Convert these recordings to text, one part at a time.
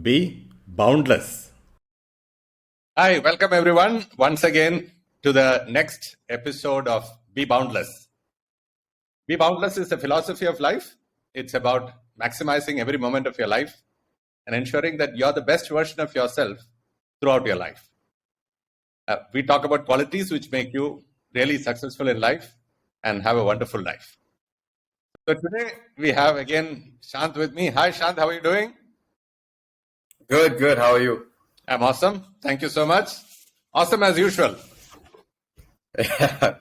Be boundless. Hi, welcome everyone once again to the next episode of Be Boundless. Be Boundless is a philosophy of life. It's about maximizing every moment of your life and ensuring that you're the best version of yourself throughout your life. We talk about qualities which make you really successful in life and have a wonderful life. So today we have again Shant with me. Hi Shant, how are you doing? Good. How are you? I'm awesome. Thank you so much. Awesome as usual.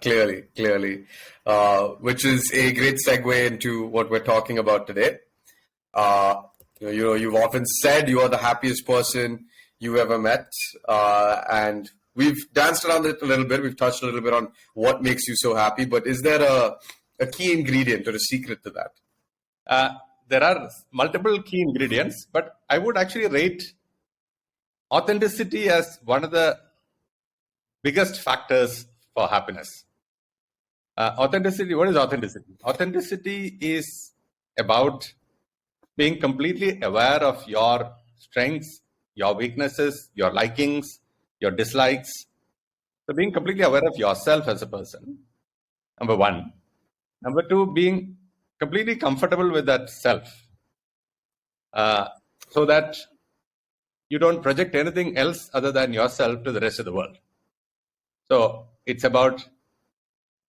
Clearly, which is a great segue into what we're talking about today. You've often said you are the happiest person you ever met, and we've danced around it a little bit. We've touched a little bit on what makes you so happy, but is there a key ingredient or a secret to that? There are multiple key ingredients, but I would actually rate authenticity as one of the biggest factors for happiness. Authenticity, what is authenticity? Authenticity is about being completely aware of your strengths, your weaknesses, your likings, your dislikes. So being completely aware of yourself as a person, number one. Number two, being completely comfortable with that self, so that you don't project anything else other than yourself to the rest of the world. So it's about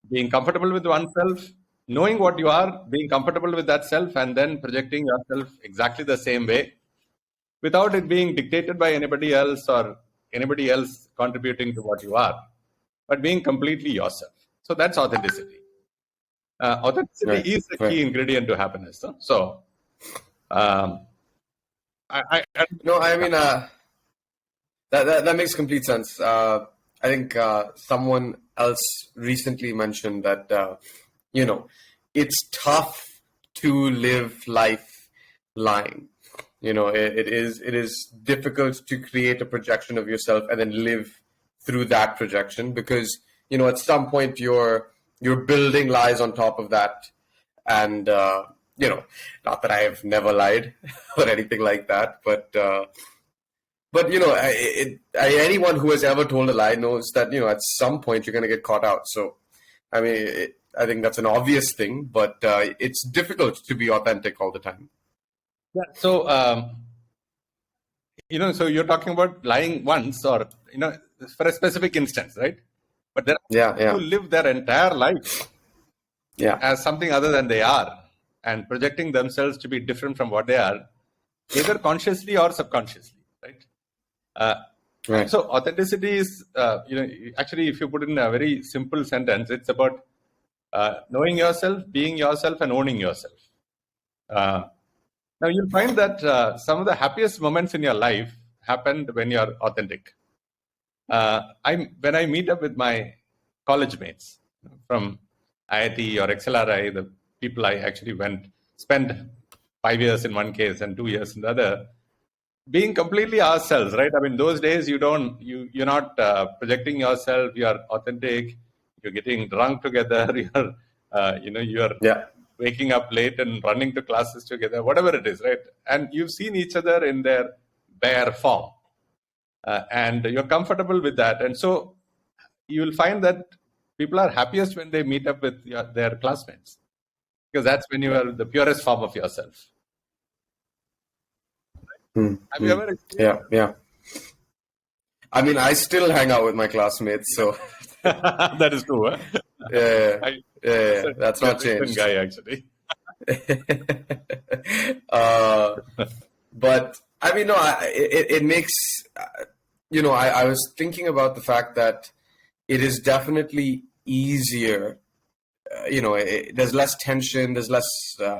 being comfortable with oneself, knowing what you are, being comfortable with that self, and then projecting yourself exactly the same way without it being dictated by anybody else or anybody else contributing to what you are, but being completely yourself. So that's authenticity. Authenticity is a key ingredient to happiness. So, that makes complete sense. I think someone else recently mentioned that it's tough to live life lying. It is difficult to create a projection of yourself and then live through that projection because at some point your building lies on top of that, and not that I have never lied or anything like that, but anyone who has ever told a lie knows that at some point you're going to get caught out. So, I mean, I think that's an obvious thing, but it's difficult to be authentic all the time. Yeah. So, so you're talking about lying once, or for a specific instance, right? But there are people who live their entire life as something other than they are, and projecting themselves to be different from what they are, either consciously or subconsciously, right? So authenticity is, actually, if you put it in a very simple sentence, it's about knowing yourself, being yourself, and owning yourself. Now, you'll find that some of the happiest moments in your life happened when you're authentic. When I meet up with my college mates from IIT or XLRI, the people I actually spent 5 years in one case and 2 years in the other, being completely ourselves, right? I mean, those days you're not projecting yourself. You're authentic. You're getting drunk together. You're waking up late and running to classes together, whatever it is, right? And you've seen each other in their bare form. And you're comfortable with that. And so you will find that people are happiest when they meet up with their classmates, because that's when you are the purest form of yourself. Have you ever experienced? Yeah. I mean, I still hang out with my classmates, so that is true. Huh? Yeah, that's not changed. Guy, actually. But I mean, no, it makes. I was thinking about the fact that it is definitely easier. There's less tension, there's less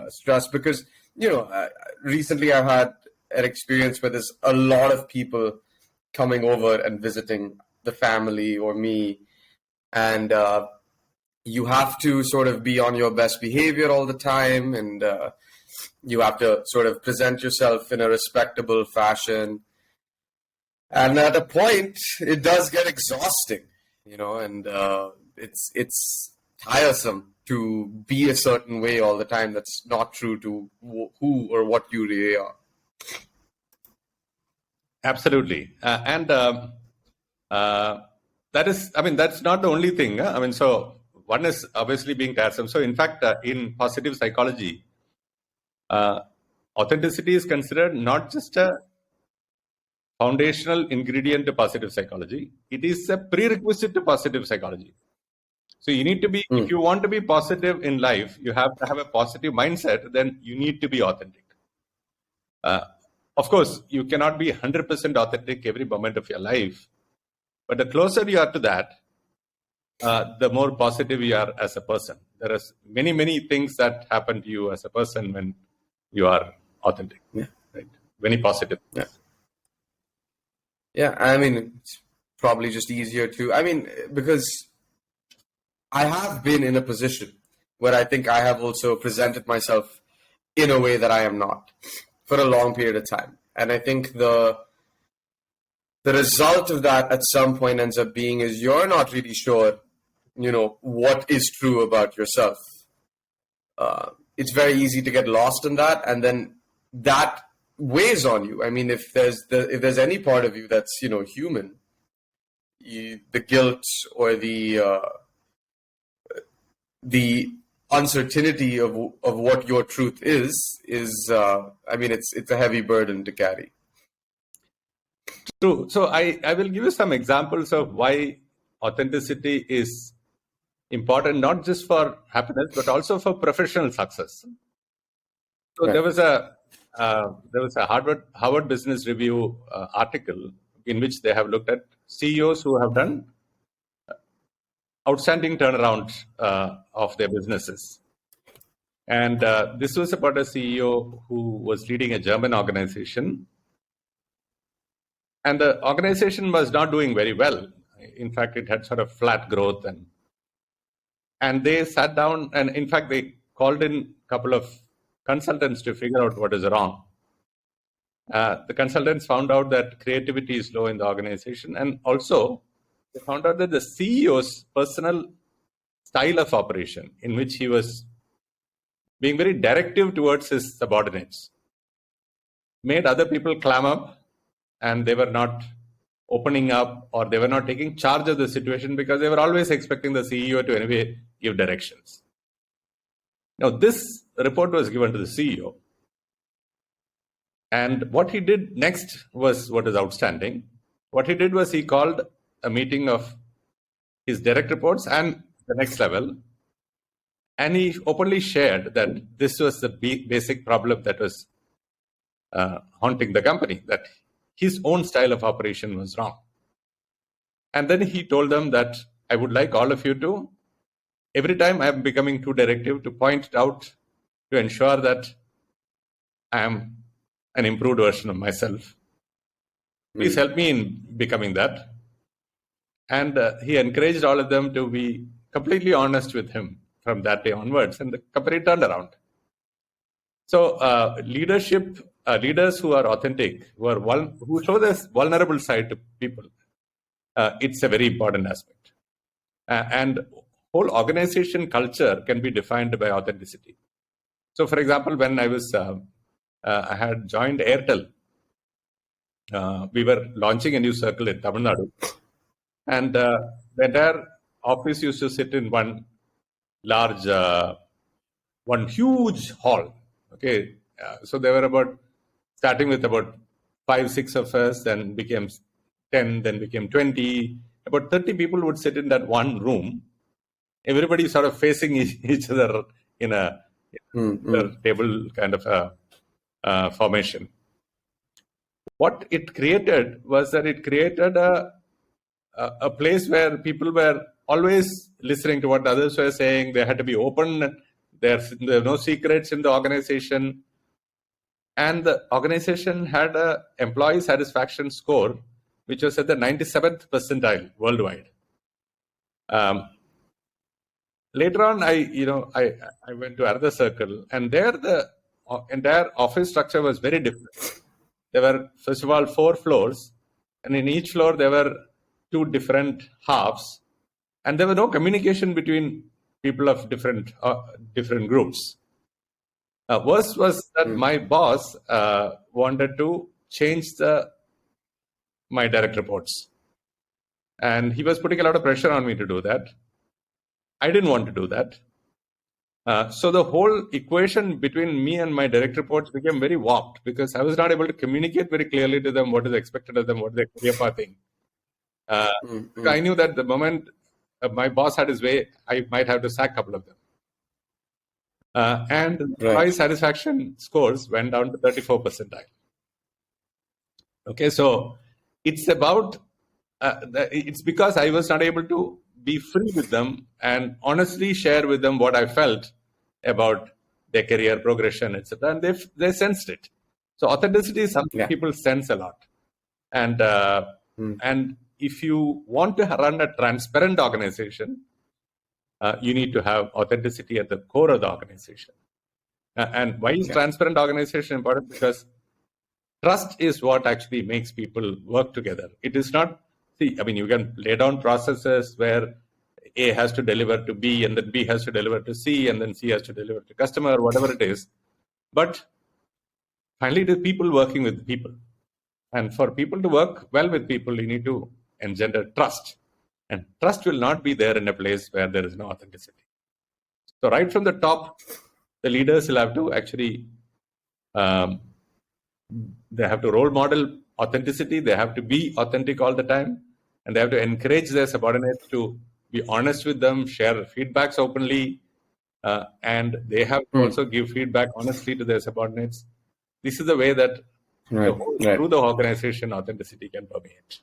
stress because recently I've had an experience where there's a lot of people coming over and visiting the family or me, and you have to sort of be on your best behavior all the time, and you have to sort of present yourself in a respectable fashion. And at a point, it does get exhausting, and it's tiresome to be a certain way all the time. That's not true to who or what you really are. Absolutely. That is, I mean, that's not the only thing. I mean, so one is obviously being tiresome. So, in fact, in positive psychology, authenticity is considered not just a foundational ingredient to positive psychology, it is a prerequisite to positive psychology. So, you need to be, if you want to be positive in life, you have to have a positive mindset, then you need to be authentic. Of course, you cannot be 100% authentic every moment of your life, but the closer you are to that, the more positive you are as a person. There are many, many things that happen to you as a person when you are authentic. Yeah. Right? Very positive. Yeah. Yeah, I mean, it's probably just easier to, I mean, because I have been in a position where I think I have also presented myself in a way that I am not for a long period of time. And I think the result of that at some point ends up being is you're not really sure, what is true about yourself. It's very easy to get lost in that, and then that weighs on you. I mean, if there's any part of you that's human, the guilt or the uncertainty of what your truth is I mean, it's a heavy burden to carry. True. So I will give you some examples of why authenticity is important, not just for happiness, but also for professional success. So Right. there was a Harvard Business Review article in which they have looked at CEOs who have done outstanding turnaround of their businesses. And this was about a CEO who was leading a German organization. And the organization was not doing very well. In fact, it had sort of flat growth. And they sat down, and in fact, they called in a couple of consultants to figure out what is wrong. The consultants found out that creativity is low in the organization. And also, they found out that the CEO's personal style of operation, in which he was being very directive towards his subordinates, made other people clam up, and they were not opening up, or they were not taking charge of the situation because they were always expecting the CEO to anyway give directions. Now, this report was given to the CEO. And what he did next was what is outstanding. What he did was he called a meeting of his direct reports and the next level. And he openly shared that this was the basic problem that was haunting the company, that his own style of operation was wrong. And then he told them that I would like all of you to, every time I am becoming too directive, to point it out to ensure that I am an improved version of myself. Please help me in becoming that. And he encouraged all of them to be completely honest with him from that day onwards, and the company turned around. So leaders who are authentic, who show this vulnerable side to people, it's a very important aspect. And whole organization culture can be defined by authenticity. So, for example, when I had joined Airtel, we were launching a new circle in Tamil Nadu, and the entire office used to sit in one huge hall. Okay, so they were starting with about 5-6 of us, then became 10, then became 20. About 30 people would sit in that one room. Everybody sort of facing each other in a table kind of a formation. What it created was that it created a place where people were always listening to what others were saying. They had to be open. There were no secrets in the organization. And the organization had an employee satisfaction score, which was at the 97th percentile worldwide. Later on, I went to another circle, and there the entire office structure was very different. There were, first of all, 4 floors, and in each floor there were 2 different halves, and there was no communication between people of different groups. Worst was that my boss wanted to change the my direct reports. And he was putting a lot of pressure on me to do that. I didn't want to do that. So the whole equation between me and my direct reports became very warped because I was not able to communicate very clearly to them what is expected of them, what is their career pathing. So I knew that the moment my boss had his way, I might have to sack a couple of them. And employee satisfaction scores went down to 34 percentile. Okay, so it's about, it's because I was not able to be free with them and honestly share with them what I felt about their career progression, etc. And they sensed it. So authenticity is something people sense a lot. And and if you want to run a transparent organization, you need to have authenticity at the core of the organization. And why is transparent organization important? Because trust is what actually makes people work together. It is not, see, I mean, you can lay down processes where A has to deliver to B, and then B has to deliver to C, and then C has to deliver to customer, whatever it is. But finally, it is people working with people. And for people to work well with people, you need to engender trust. And trust will not be there in a place where there is no authenticity. So right from the top, the leaders will have to actually, they have to role model authenticity. They have to be authentic all the time. And they have to encourage their subordinates to be honest with them, share feedbacks openly, and they have to also give feedback honestly to their subordinates. This is the way that through the organization, authenticity can permeate.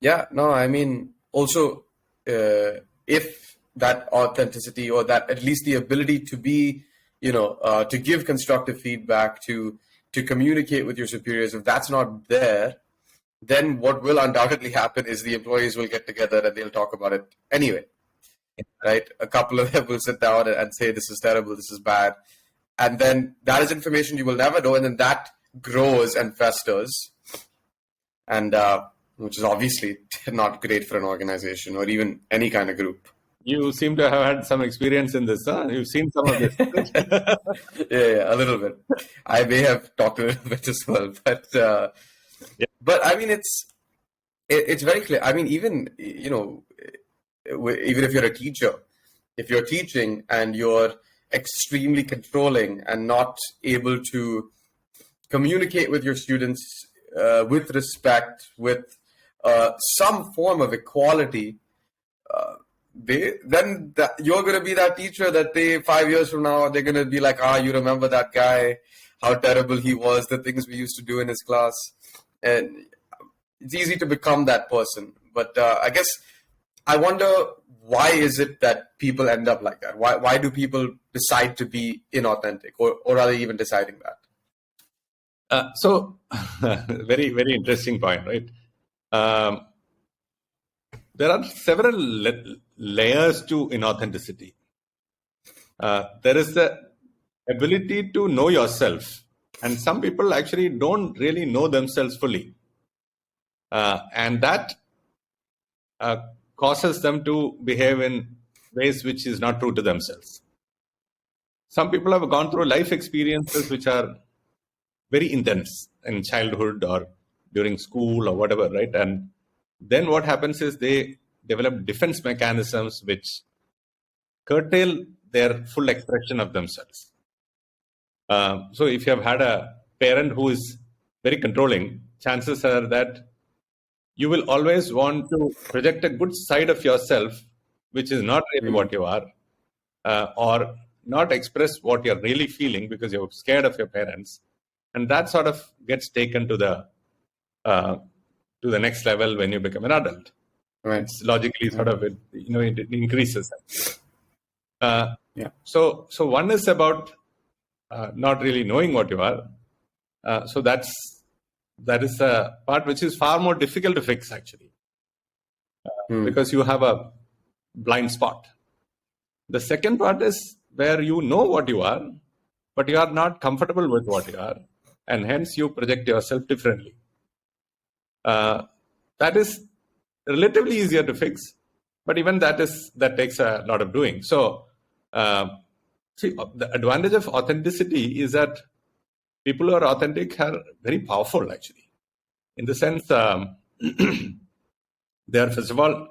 Yeah, no, I mean, also, if that authenticity or that at least the ability to be, to give constructive feedback, to communicate with your superiors, if that's not there, then what will undoubtedly happen is the employees will get together and they'll talk about it anyway, right? A couple of them will sit down and say, this is terrible, this is bad. And then that is information you will never know. And then that grows and festers. And which is obviously not great for an organization or even any kind of group. You seem to have had some experience in this, huh? You've seen some of this. Yeah, a little bit. I may have talked a little bit as well, but but I mean, it's very clear. I mean, even even if you're a teacher, if you're teaching and you're extremely controlling and not able to communicate with your students with respect, with some form of equality, you're going to be that teacher that 5 years from now, they're going to be like, you remember that guy, how terrible he was, the things we used to do in his class. And it's easy to become that person. But I guess I wonder, why is it that people end up like that? Why do people decide to be inauthentic, or are they even deciding that? So, very, very interesting point, right? There are several layers to inauthenticity. There is the ability to know yourself. And some people actually don't really know themselves fully. And that causes them to behave in ways which is not true to themselves. Some people have gone through life experiences which are very intense in childhood or during school or whatever, right? And then what happens is they develop defense mechanisms which curtail their full expression of themselves. So if you have had a parent who is very controlling, chances are that you will always want to project a good side of yourself, which is not really what you are, or not express what you're really feeling because you're scared of your parents. And that sort of gets taken to the next level when you become an adult. Right. It's logically sort of it increases. So one is about not really knowing what you are. So that is a part which is far more difficult to fix actually, because you have a blind spot. The second part is where you know what you are, but you are not comfortable with what you are, and hence you project yourself differently. That is relatively easier to fix, but even that takes a lot of doing. So, see, the advantage of authenticity is that people who are authentic are very powerful, actually. in the sense they are, first of all,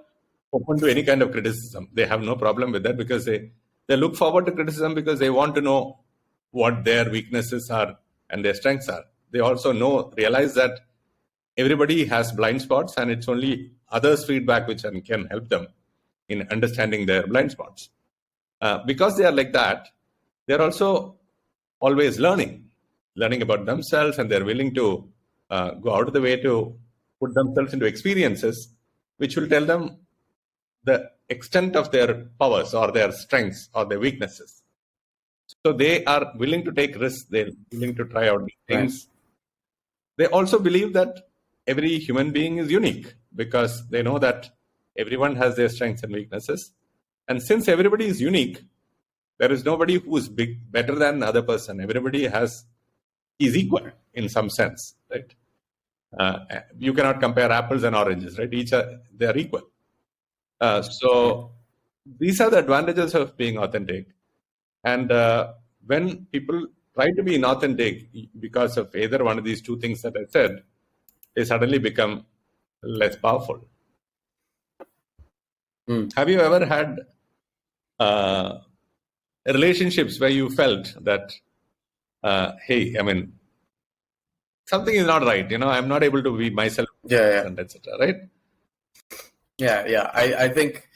open to any kind of criticism. They have no problem with that because they look forward to criticism because they want to know what their weaknesses are and their strengths are. They also realize that everybody has blind spots, and it's only others' feedback which can help them in understanding their blind spots. Because they are like that, they're also always learning about themselves, and they're willing to go out of the way to put themselves into experiences which will tell them the extent of their powers or their strengths or their weaknesses. So they are willing to take risks. They're willing to try out things. They also believe that every human being is unique because they know that everyone has their strengths and weaknesses. And since everybody is unique, there is nobody who is better than the other person. Everybody is equal in some sense, right? You cannot compare apples and oranges, right? They are equal. So these are the advantages of being authentic. And when people try to be inauthentic because of either one of these two things that I said, they suddenly become less powerful. Have you ever had relationships where you felt that, hey, I mean, something is not right, I'm not able to be myself, and etc., right? Yeah. I think,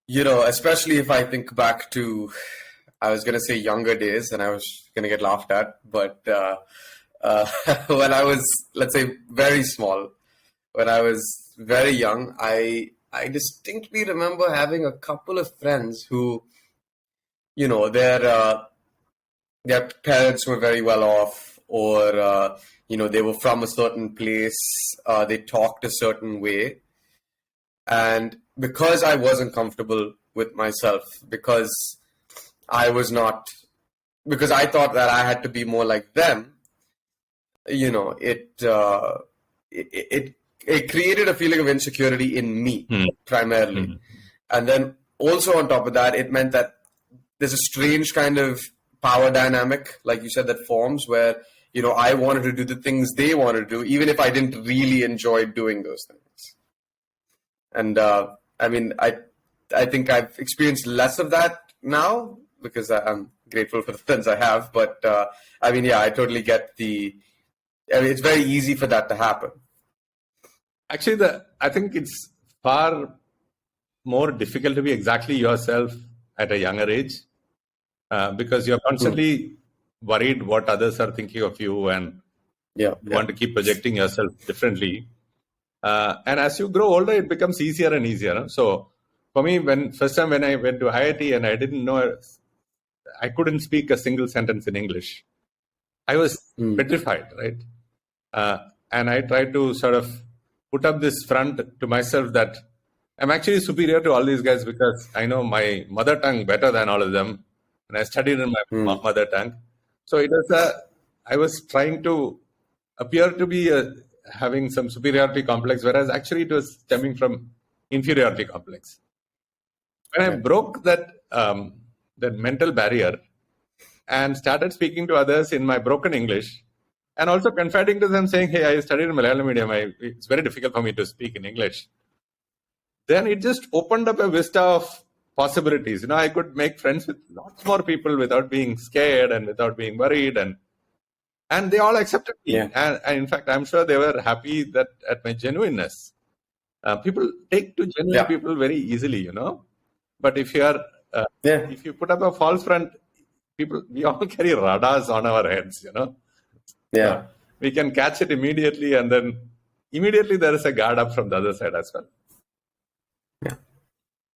especially if I think back to, I was going to say younger days, and I was going to get laughed at, but when I was, let's say, very small, when I was very young, I distinctly remember having a couple of friends who, their parents were very well off, or they were from a certain place, they talked a certain way, and because I wasn't comfortable with myself, because I thought that I had to be more like them, it created a feeling of insecurity in me primarily. And then also on top of that, it meant that there's a strange kind of power dynamic, like you said, that forms where, I wanted to do the things they wanted to do, even if I didn't really enjoy doing those things. And I think I've experienced less of that now because I'm grateful for the friends I have. But I totally get it's very easy for that to happen. Actually, I think it's far more difficult to be exactly yourself at a younger age because you're constantly worried what others are thinking of you, and you want to keep projecting yourself differently. And as you grow older, it becomes easier and easier. So for me, first time when I went to IIT and I didn't know, I couldn't speak a single sentence in English. I was petrified, right? And I tried to sort of put up this front to myself that I'm actually superior to all these guys because I know my mother tongue better than all of them. And I studied in my mother tongue. So I was trying to appear to be having some superiority complex, whereas actually it was stemming from inferiority complex. When I broke that mental barrier and started speaking to others in my broken English, and also confiding to them saying, hey, I studied in Malayalam medium, it's very difficult for me to speak in English. Then it just opened up a vista of possibilities. I could make friends with lots more people without being scared and without being worried, and they all accepted me. And in fact, I'm sure they were happy at my genuineness. People take to genuine people very easily, But if you are, if you put up a false front, we all carry radars on our heads, Yeah. We can catch it immediately, and then immediately there is a guard up from the other side as well.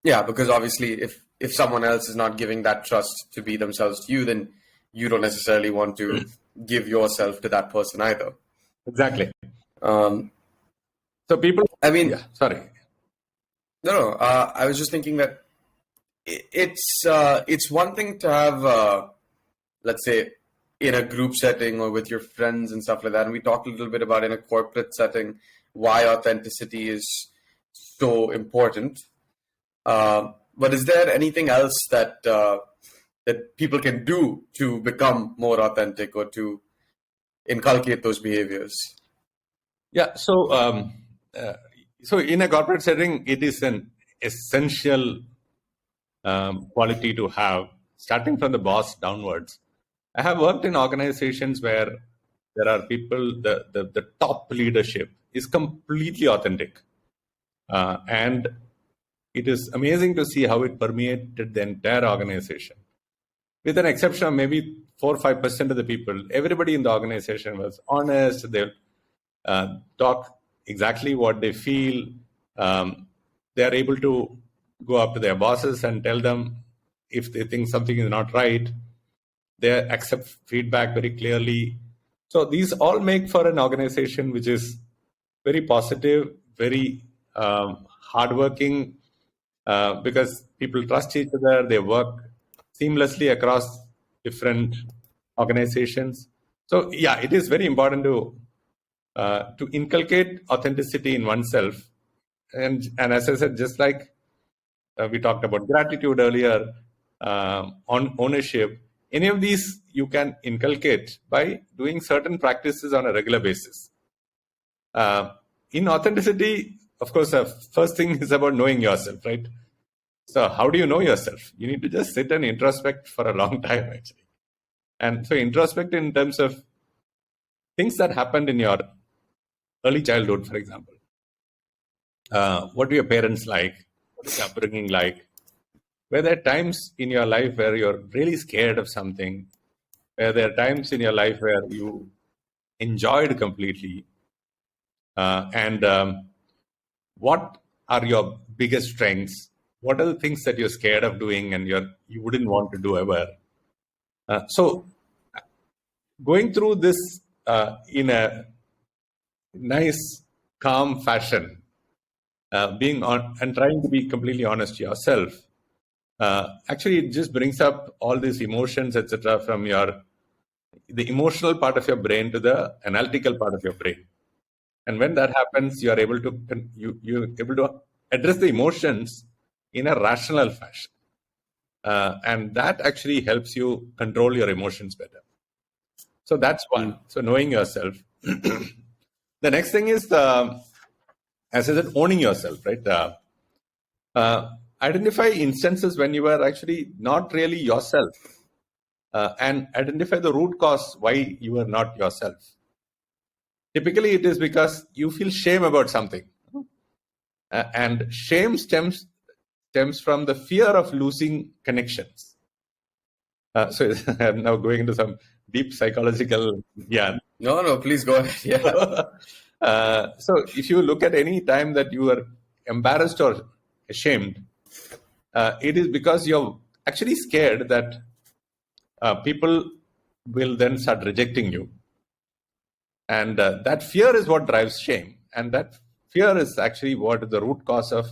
Yeah, because obviously if someone else is not giving that trust to be themselves to you, then you don't necessarily want to give yourself to that person either. Exactly. So people... sorry. No. I was just thinking that it's one thing to have, let's say, in a group setting or with your friends and stuff like that. And we talked a little bit about in a corporate setting why authenticity is so important. But is there anything else that people can do to become more authentic or to inculcate those behaviors? Yeah. So in a corporate setting, it is an essential quality to have, starting from the boss downwards. I have worked in organizations where there are people, the top leadership is completely authentic. And it is amazing to see how it permeated the entire organization. With an exception of maybe 4 or 5% of the people, everybody in the organization was honest. They talk exactly what they feel. They are able to go up to their bosses and tell them if they think something is not right. They accept feedback very clearly. So these all make for an organization which is very positive, very hardworking, because people trust each other. They work seamlessly across different organizations. So yeah, it is very important to inculcate authenticity in oneself. And as I said, just like we talked about gratitude earlier, on ownership, any of these you can inculcate by doing certain practices on a regular basis. In authenticity, of course, the first thing is about knowing yourself, right? So how do you know yourself? You need to just sit and introspect for a long time, actually. And so introspect in terms of things that happened in your early childhood, for example. What were your parents like? What is your upbringing like? Were there times in your life where you're really scared of something? Were there times in your life where you enjoyed completely? And what are your biggest strengths? What are the things that you're scared of doing and you wouldn't want to do ever? So going through this in a nice, calm fashion, being on and trying to be completely honest to yourself, actually it just brings up all these emotions, etc., from the emotional part of your brain to the analytical part of your brain. And when that happens, you're able to address the emotions in a rational fashion, and that actually helps you control your emotions better. So that's one. So knowing yourself. The next thing is, as I said, owning yourself, right? Identify instances when you were actually not really yourself, and identify the root cause why you are not yourself. Typically, it is because you feel shame about something, and shame stems from the fear of losing connections. So I'm now going into some deep psychological. Yeah. No, please go ahead. Yeah. So if you look at any time that you are embarrassed or ashamed, it is because you're actually scared that people will then start rejecting you. And that fear is what drives shame. And that fear is actually what is the root cause of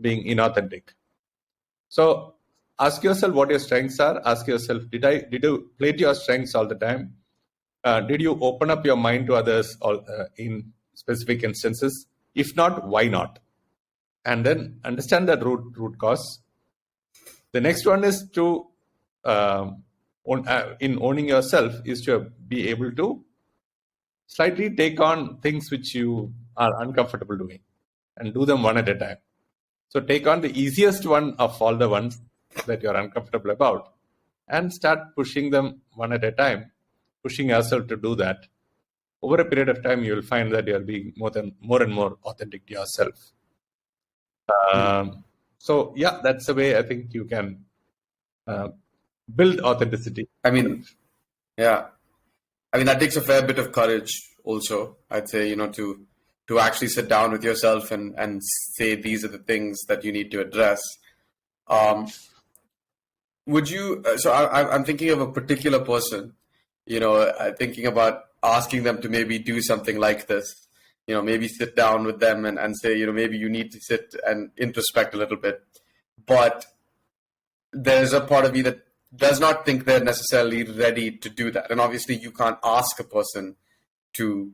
being inauthentic. So ask yourself what your strengths are. Ask yourself, did you play to your strengths all the time? Did you open up your mind to others in specific instances? If not, why not? And then understand that root cause. The next one is to, in owning yourself, is to be able to slightly take on things which you are uncomfortable doing and do them one at a time. So take on the easiest one of all the ones that you're uncomfortable about and start pushing them one at a time, pushing yourself to do that. Over a period of time, you will find that you're being more and more authentic to yourself. So yeah, that's the way I think you can build authenticity. I mean, yeah. I mean, that takes a fair bit of courage also, I'd say, to actually sit down with yourself and say these are the things that you need to address. Would you, so I'm thinking of a particular person, thinking about asking them to maybe do something like this, maybe sit down with them and say, maybe you need to sit and introspect a little bit. But there's a part of me that does not think they're necessarily ready to do that. And obviously you can't ask a person to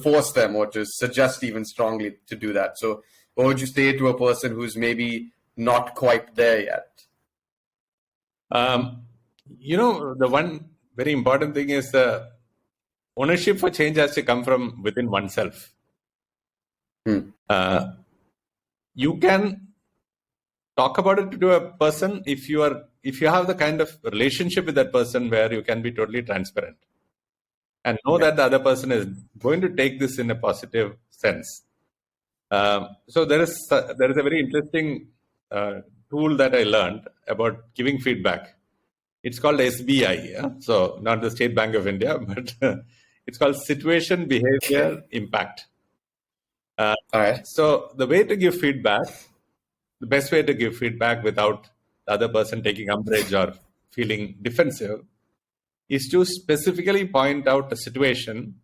force them or to suggest even strongly to do that. So what would you say to a person who's maybe not quite there yet? The one very important thing is the ownership for change has to come from within oneself. You can talk about it to a person if you have the kind of relationship with that person where you can be totally transparent and know that the other person is going to take this in a positive sense. So there is a very interesting tool that I learned about giving feedback. It's called SBI, yeah? So not the State Bank of India, but it's called Situation Behavior Impact. All right. So the way to give feedback, the best way to give feedback without the other person taking umbrage or feeling defensive, is to specifically point out a situation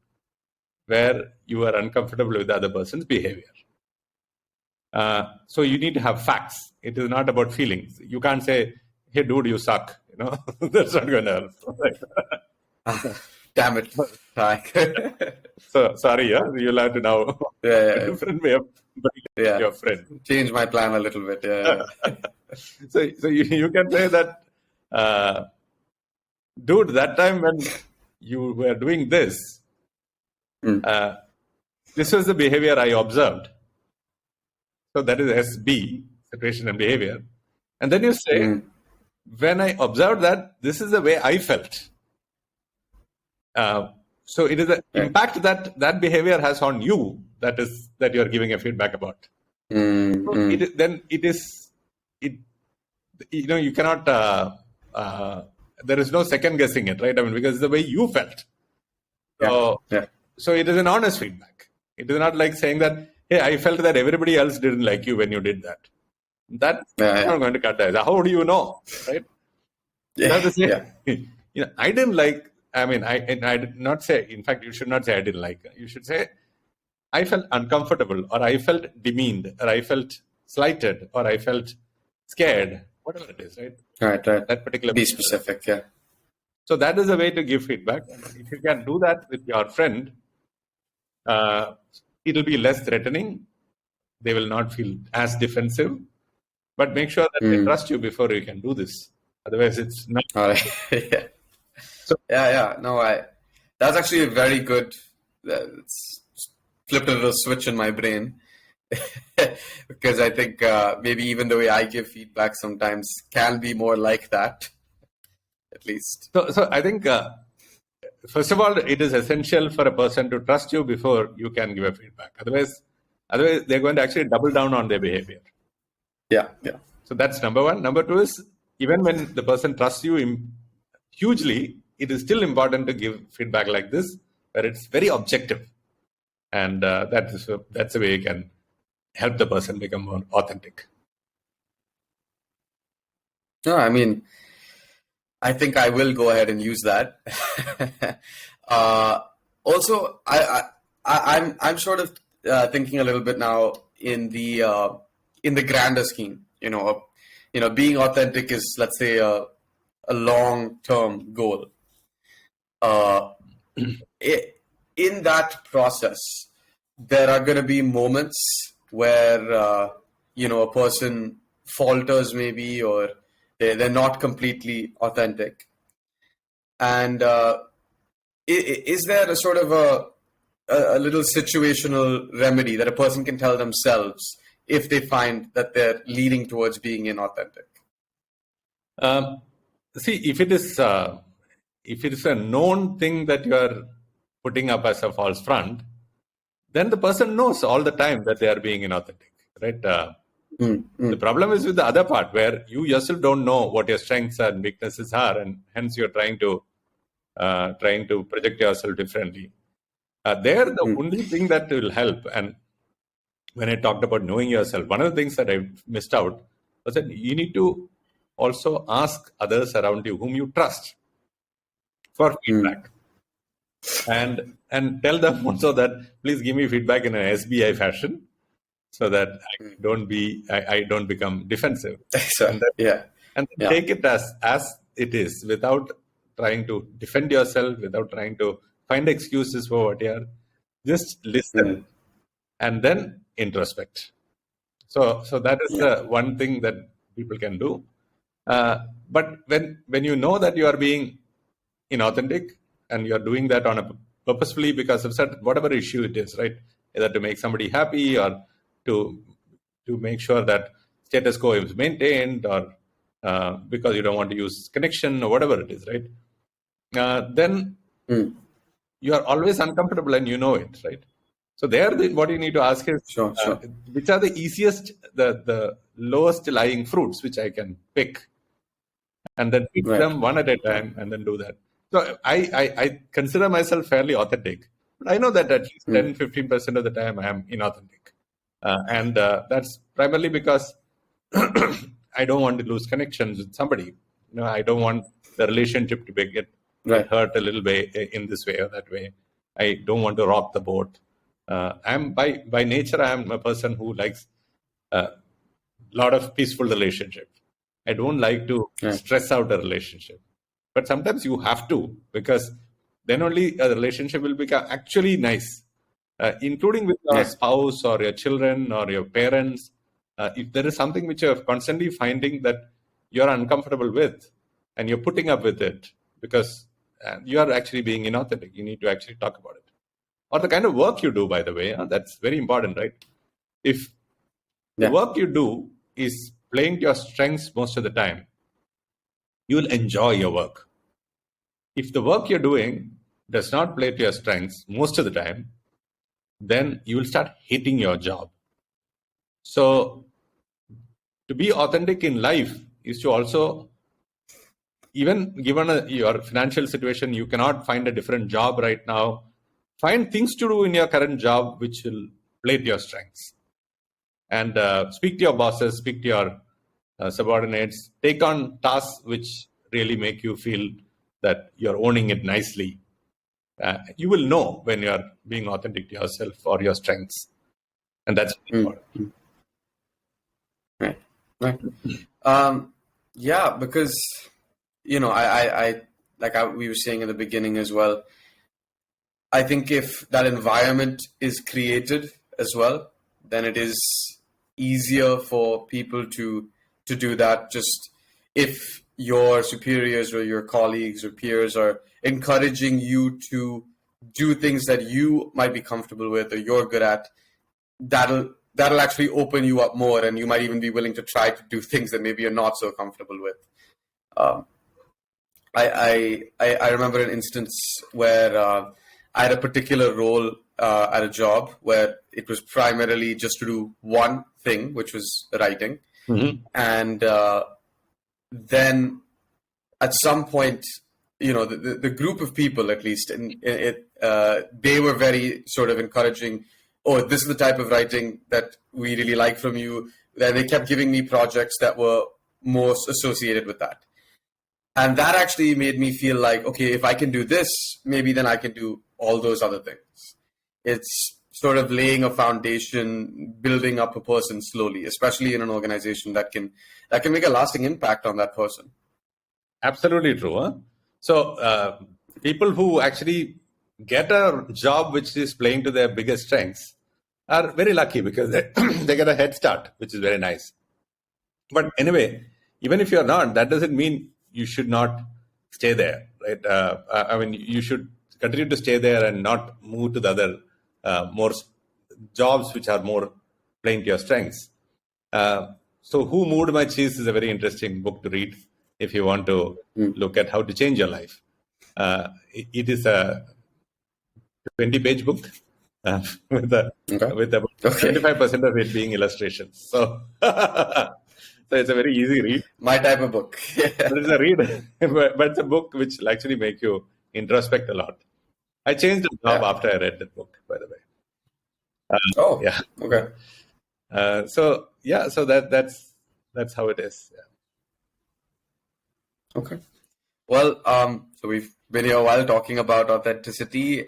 where you are uncomfortable with the other person's behavior. So you need to have facts. It is not about feelings. You can't say, "Hey, dude, you suck." That's not going to help. Damn it. So sorry, you'll have to now a different way of being your friend. Change my plan a little bit. Yeah. So you can say that, dude, that time when you were doing this, this was the behavior I observed. So that is SB, situation and behavior. And then you say, when I observed that, this is the way I felt. So it is the impact that behavior has on you that you are giving a feedback about. So you cannot. There is no second guessing it, right? I mean, because it's the way you felt. So it is an honest feedback. It is not like saying that, "Hey, I felt that everybody else didn't like you when you did that." That's not going to cut ties. How do you know, right? You have to say, I didn't like. I mean, I did not say. In fact, you should not say I didn't like. You should say, I felt uncomfortable, or I felt demeaned, or I felt slighted, or I felt scared. Whatever it is, right? Right. That particular. Be specific, yeah. So that is a way to give feedback. If you can do that with your friend, it will be less threatening. They will not feel as defensive. But make sure that they trust you before you can do this. Otherwise, it's not. All right. So, No, that's actually a very good. It's flipped a little switch in my brain because I think maybe even the way I give feedback sometimes can be more like that, at least. So I think first of all, it is essential for a person to trust you before you can give a feedback. Otherwise, they're going to actually double down on their behavior. Yeah. So that's number one. Number two is, even when the person trusts you hugely, it is still important to give feedback like this, where it's very objective. And that's the way you can help the person become more authentic. No, I mean, I think I will go ahead and use that. Also, I'm sort of thinking a little bit now in the grander scheme. Being authentic is, let's say, a long-term goal. In that process, there are going to be moments where a person falters, maybe, or they're not completely authentic. And is there a sort of a little situational remedy that a person can tell themselves if they find that they're leading towards being inauthentic? See, if it is a known thing that you are putting up as a false front, then the person knows all the time that they are being inauthentic, right? The problem is with the other part, where you yourself don't know what your strengths and weaknesses are, and hence you're trying to project yourself differently. The only thing that will help, and when I talked about knowing yourself, one of the things that I missed out was that you need to also ask others around you whom you trust for feedback, and tell them also that please give me feedback in an SBI fashion, so that I don't become defensive. Exactly. And take it as it is, without trying to defend yourself, without trying to find excuses for what you are. Just listen and then introspect. So that is the one thing that people can do. But when you know that you are being inauthentic and you are doing that purposefully because of whatever issue it is, right? either to make somebody happy or to make sure that status quo is maintained, or because you don't want to use connection or whatever it is, right? Then you are always uncomfortable and you know it, right? So what you need to ask is, Sure. which are the easiest, the lowest lying fruits which I can pick, and then pick Right. them one at a time and then do that. So I consider myself fairly authentic, but I know that at least 10-15% of the time I am inauthentic. And that's primarily because I don't want to lose connections with somebody. I don't want the relationship to get Right. hurt a little bit in this way or that way. I don't want to rock the boat. I'm by nature, I am a person who likes a lot of peaceful relationship. I don't like to stress out a relationship, but sometimes you have to, because then only a relationship will become actually nice, including with your spouse or your children or your parents. If there is something which you're constantly finding that you're uncomfortable with, and you're putting up with it because you are actually being inauthentic, you need to actually talk about it. Or the kind of work you do, by the way, that's very important, right? If the work you do is playing to your strengths most of the time, you will enjoy your work. If the work you're doing does not play to your strengths most of the time, then you will start hating your job. So to be authentic in life is to also, even given your financial situation, you cannot find a different job right now, find things to do in your current job which will play to your strengths. And speak to your bosses, speak to your subordinates, take on tasks which really make you feel that you're owning it nicely. You will know when you're being authentic to yourself or your strengths. And that's important. Right. Yeah, because, we were saying in the beginning as well, I think if that environment is created as well, then it is easier for people to do that. Just if your superiors or your colleagues or peers are encouraging you to do things that you might be comfortable with or you're good at, that'll actually open you up more, and you might even be willing to try to do things that maybe you're not so comfortable with. I remember an instance where I had a particular role at a job where it was primarily just to do one thing, which was writing. And then at some point, the group of people, at least, they were very sort of encouraging. Oh, this is the type of writing that we really like from you. Then they kept giving me projects that were most associated with that. And that actually made me feel like, okay, if I can do this, maybe then I can do all those other things. It's sort of laying a foundation, building up a person slowly, especially in an organization that can make a lasting impact on that person. Absolutely true. Huh? So people who actually get a job which is playing to their biggest strengths are very lucky, because they get a head start, which is very nice. But anyway, even if you're not, that doesn't mean you should not stay there, right? I mean, you should continue to stay there and not move to the other more jobs which are more playing to your strengths. So Who Moved My Cheese is a very interesting book to read if you want to look at how to change your life. It is a 20-page book with about 25% of it being illustrations. So so it's a very easy read. My type of book. But it's a read, but it's a book which will actually make you introspect a lot. I changed the job after I read that book, by the way. Yeah. Okay. So that's how it is. Yeah. Okay. Well, so we've been here a while talking about authenticity.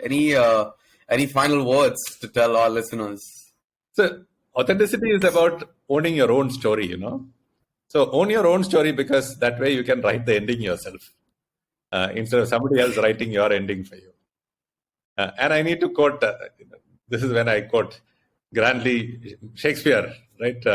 Any final words to tell our listeners? So authenticity is about owning your own story, So own your own story, because that way you can write the ending yourself instead of somebody else writing your ending for you. And I need to quote, this is when I quote grandly Shakespeare, right?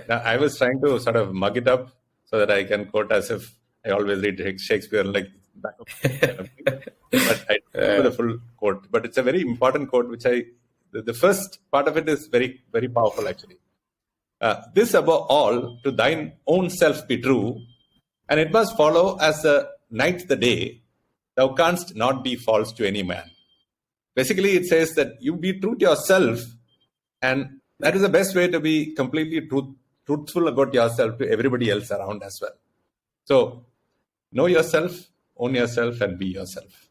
I was trying to sort of mug it up so that I can quote as if I always read Shakespeare like back of kind of thing. But I don't know the full quote. But it's a very important quote which I The first part of it is very, very powerful, actually. This above all, to thine own self be true, and it must follow as the night the day, thou canst not be false to any man. Basically, it says that you be true to yourself, and that is the best way to be completely truthful about yourself to everybody else around as well. So, know yourself, own yourself, and be yourself.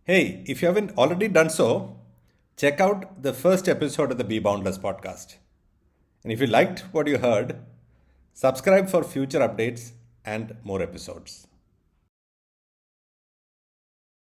Hey, if you haven't already done so, check out the first episode of the Be Boundless podcast. And if you liked what you heard, subscribe for future updates and more episodes.